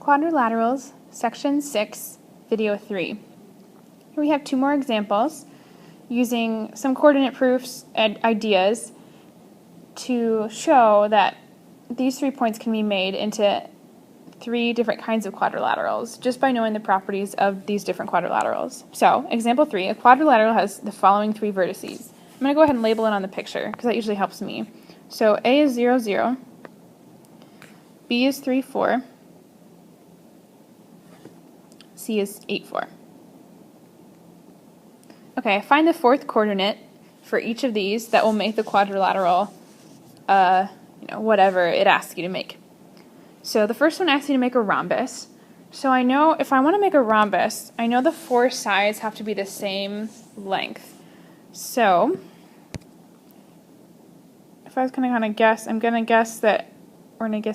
Quadrilaterals, Section 6, Video 3. Here we have two more examples using some coordinate proofs and ideas to show that these 3 points can be made into 3 different kinds of quadrilaterals just by knowing the properties of these different quadrilaterals. So, example 3, a quadrilateral has the following 3 vertices. I'm going to go ahead and label it on the picture because that usually helps me. So A is 0, 0, B is 3, 4, C is 8, 4. Okay, find the 4th coordinate for each of these that will make the quadrilateral, whatever it asks you to make. So the first one asks you to make a rhombus. So I know if I want to make a rhombus, I know the 4 sides have to be the same length. So if I was going to kind of guess, I'm going to guess that we're going to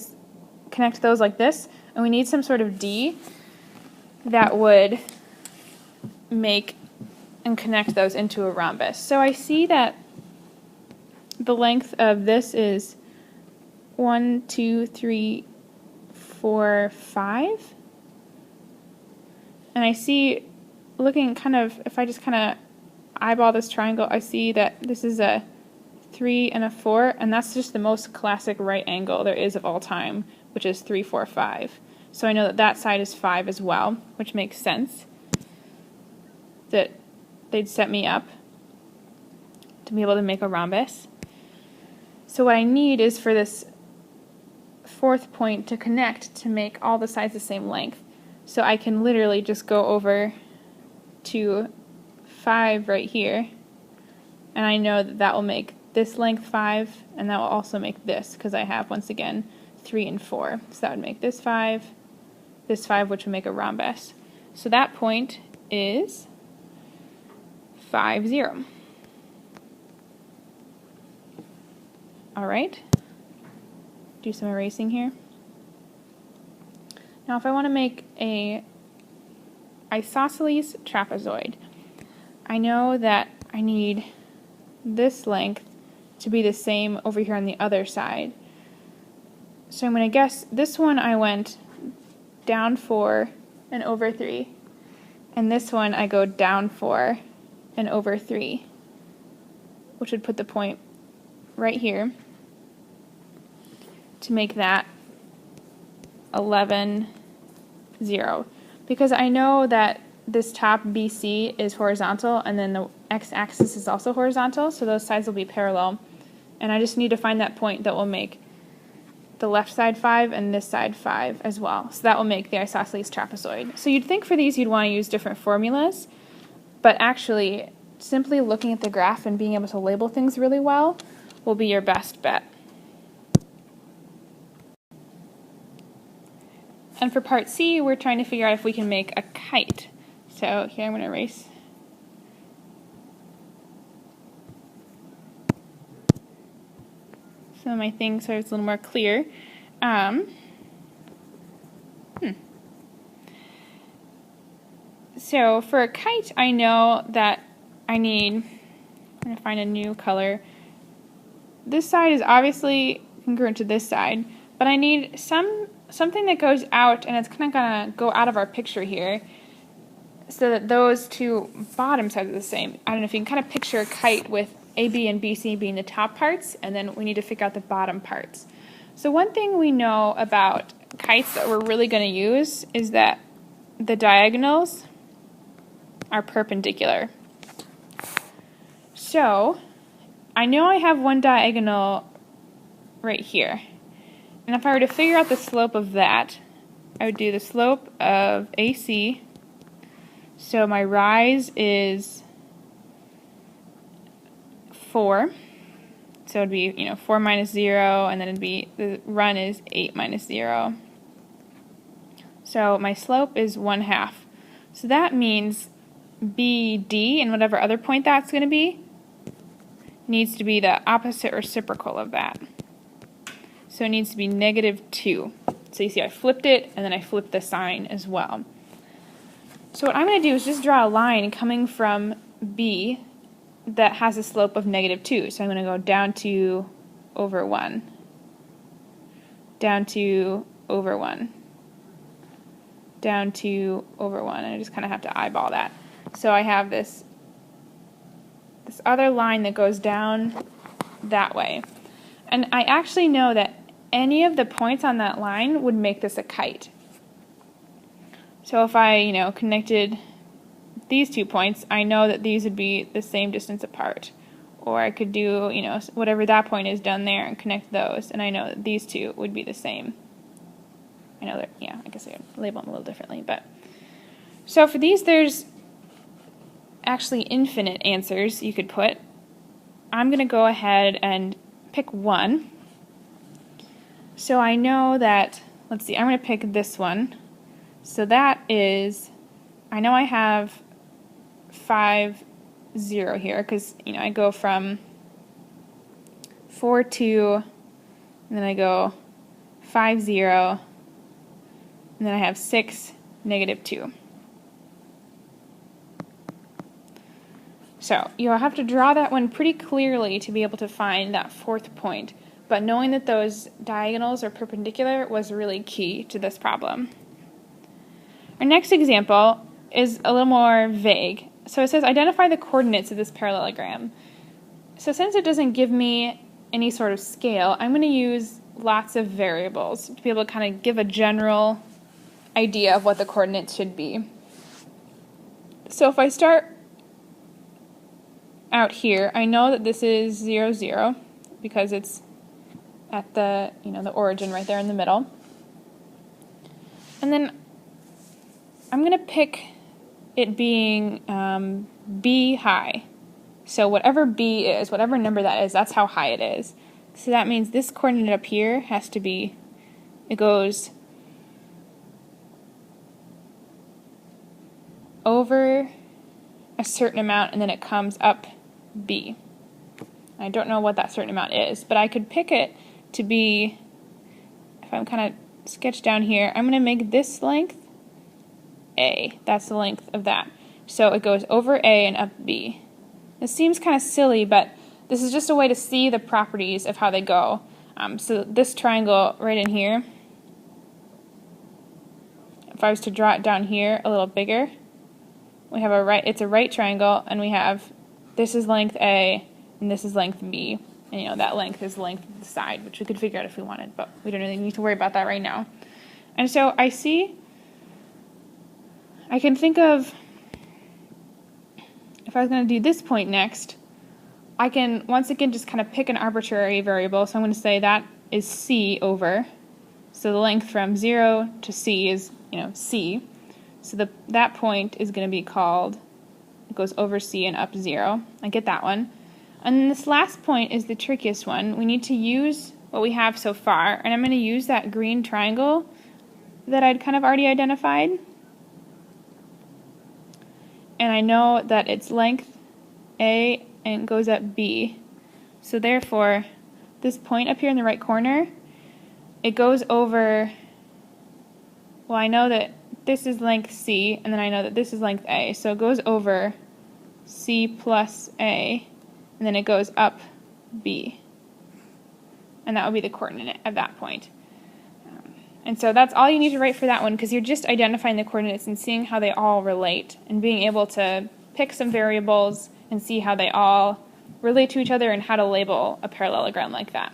connect those like this, and we need some sort of D that would make and connect those into a rhombus. So I see that the length of this is 1, 2, 3, 4, 5. And I see, looking kind of, if I just kind of eyeball this triangle, I see that this is a 3 and a 4, and that's just the most classic right angle there is of all time, which is 3, 4, 5. So I know that that side is 5 as well, which makes sense that they'd set me up to be able to make a rhombus. So what I need is for this 4th point to connect to make all the sides the same length. So I can literally just go over to 5 right here, and I know that that will make this length 5, and that will also make this, because I have, once again, 3 and 4. So that would make this 5, which would make a rhombus. So that point is 5, 0. Alright, do some erasing here. Now if I want to make a isosceles trapezoid, I know that I need this length to be the same over here on the other side. So I'm going to guess this one I went down 4 and over 3, and this one I go down 4 and over 3, which would put the point right here to make that 11, 0. Because I know that this top BC is horizontal, and then the x-axis is also horizontal, so those sides will be parallel. And I just need to find that point that will make the left side 5 and this side 5 as well. So that will make the isosceles trapezoid. So you'd think for these you'd want to use different formulas, but actually simply looking at the graph and being able to label things really well will be your best bet. And for part C, we're trying to figure out if we can make a kite. So here I'm going to erase. Some of my things so it's a little more clear. So for a kite, I know that I'm going to find a new color. This side is obviously congruent to this side, but I need something that goes out, and it's kind of going to go out of our picture here, so that those 2 bottom sides are the same. I don't know if you can kind of picture a kite with AB and BC being the top parts, and then we need to figure out the bottom parts. So one thing we know about kites that we're really going to use is that the diagonals are perpendicular. So I know I have one diagonal right here. And if I were to figure out the slope of that, I would do the slope of AC. So my rise is 4. So it would be, 4 minus 0, and then it'd be, the run is 8 minus 0. So my slope is 1/2. So that means BD, and whatever other point that's going to be, needs to be the opposite reciprocal of that. So it needs to be -2. So you see I flipped it, and then I flipped the sign as well. So what I'm going to do is just draw a line coming from B that has a slope of -2. So I'm going to go down to over 1, down to over 1. down 2 over 1, and I just kind of have to eyeball that. So I have this other line that goes down that way. And I actually know that any of the points on that line would make this a kite. So if I, connected these 2 points, I know that these would be the same distance apart. Or I could do, whatever that point is down there and connect those, and I know that these 2 would be the same. I know that, I guess I would label them a little differently, but. So for these, there's actually infinite answers you could put. I'm going to go ahead and pick one. So I know that, let's see, I'm going to pick this one. So that is, I know I have 5, 0 here, because, I go from 4, 2, and then I go 5, 0, and then I have 6, negative 2. So you'll have to draw that one pretty clearly to be able to find that 4th point, but knowing that those diagonals are perpendicular was really key to this problem. Our next example is a little more vague. So it says identify the coordinates of this parallelogram. So since it doesn't give me any sort of scale, I'm going to use lots of variables to be able to kind of give a general idea of what the coordinates should be. So if I start out here, I know that this is 0, 0 because it's at the, the origin right there in the middle. And then I'm going to pick it being b high. So whatever b is, whatever number that is, that's how high it is. So that means this coordinate up here has to be, it goes over a certain amount and then it comes up b. I don't know what that certain amount is, but I could pick it to be, if I'm kind of sketched down here, I'm going to make this length a. That's the length of that. So it goes over a and up b. This seems kind of silly, but this is just a way to see the properties of how they go. So this triangle right in here, if I was to draw it down here a little bigger, we have it's a right triangle, and we have, this is length A, and this is length B, and that length is the length of the side, which we could figure out if we wanted, but we don't really need to worry about that right now. And so I can think of, if I was going to do this point next, I can once again just kind of pick an arbitrary variable, so I'm going to say that is C over, so the length from 0 to C is, C, so that point is going to be called, it goes over C and up 0. I get that one. And then this last point is the trickiest one. We need to use what we have so far, and I'm going to use that green triangle that I'd kind of already identified. And I know that its length A and goes up B. So therefore, this point up here in the right corner, it goes over, well, I know that this is length C, and then I know that this is length A. So it goes over C plus A, and then it goes up B. And that would be the coordinate of that point. And so that's all you need to write for that one, because you're just identifying the coordinates and seeing how they all relate, and being able to pick some variables and see how they all relate to each other and how to label a parallelogram like that.